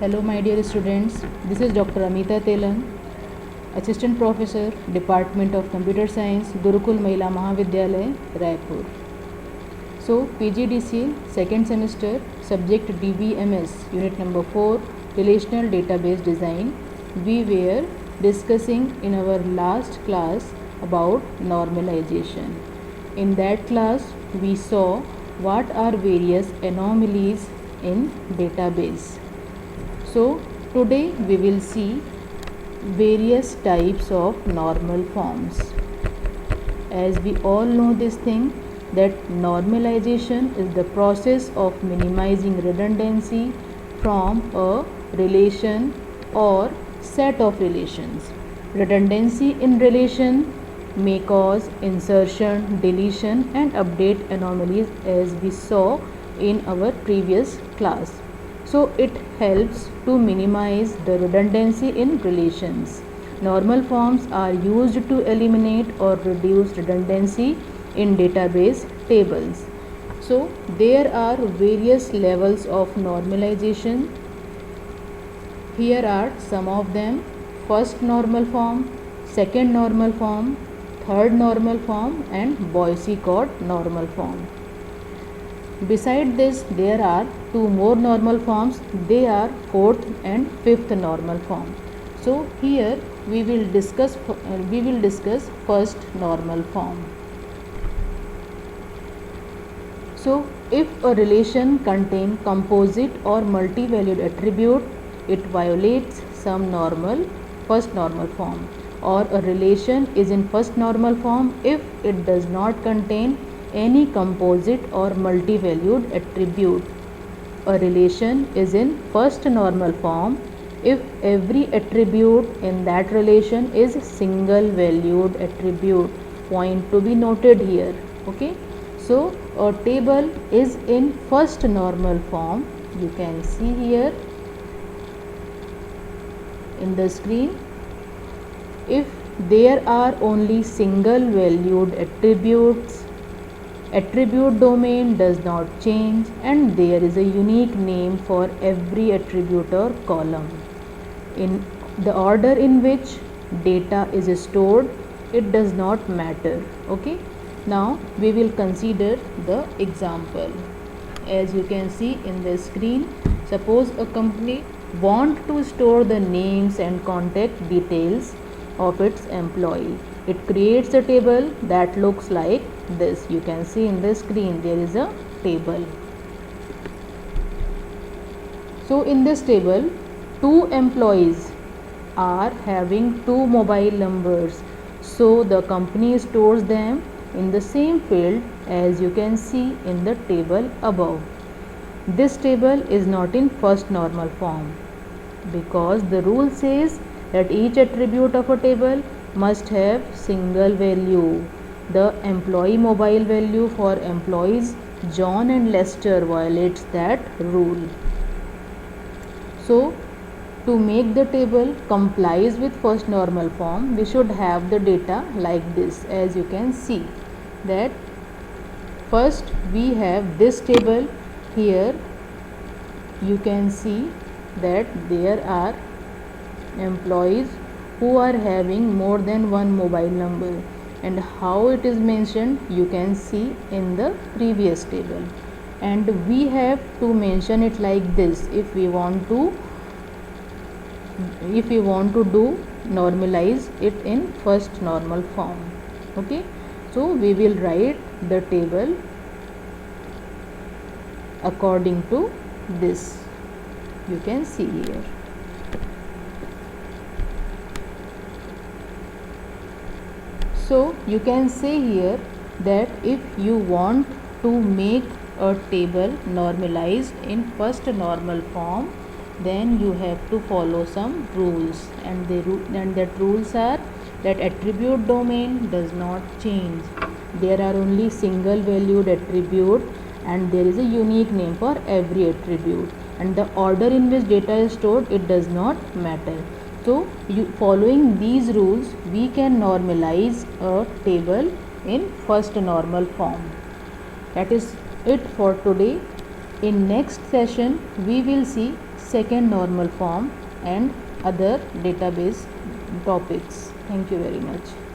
Hello my dear students, this is Dr. Amita Telan, Assistant Professor, Department of Computer Science, Gurukul Mahila Mahavidyalaya, Raipur. So PGDCA second semester, subject DBMS, unit number 4, Relational Database Design. We were discussing in our last class about normalization. In that class, we saw what are various anomalies in database. So today we will see various types of normal forms. As we all know this thing, that normalization is the process of minimizing redundancy from a relation or set of relations. Redundancy in relation may cause insertion, deletion and update anomalies, as we saw in our previous class. So it helps to minimize the redundancy in relations. Normal forms are used to eliminate or reduce redundancy in database tables. So there are various levels of normalization. Here are some of them: first normal form, second normal form, third normal form and Boycott normal form. Beside this, there are two more normal forms. They are fourth and fifth normal form. So here we will discuss first normal form. So if a relation contains composite or multi-valued attribute, it violates some first normal form. Or a relation is in first normal form if it does not contain any composite or multi-valued attribute. A relation is in first normal form if every attribute in that relation is single valued attribute. Point to be noted here. Okay. So a table is in first normal form. You can see here in the screen. If there are only single valued attributes, attribute domain does not change and there is a unique name for every attribute or column. In the order in which data is stored, it does not matter. Okay. Now we will consider the example. As you can see in the screen, suppose a company want to store the names and contact details of its employee. It creates a table that looks like this. You can see in the screen there is a table. So in this table, two employees are having two mobile numbers. So the company stores them in the same field as you can see in the table above. This table is not in first normal form because the rule says that each attribute of a table must have single value. The employee mobile value for employees John and Lester violates that rule. So to make the table complies with first normal form, we should have the data like this. As you can see that first we have this table. Here you can see that there are employees who are having more than one mobile number, and how it is mentioned you can see in the previous table, and we have to mention it like this if we want to do normalize it in first normal form. Okay. So we will write the table according to this. You can see here. So you can say here that if you want to make a table normalized in first normal form, then you have to follow some rules, and that rules are that attribute domain does not change. There are only single valued attribute and there is a unique name for every attribute, and the order in which data is stored, it does not matter. So following these rules, we can normalize a table in first normal form. That is it for today. In next session, we will see second normal form and other database topics. Thank you very much.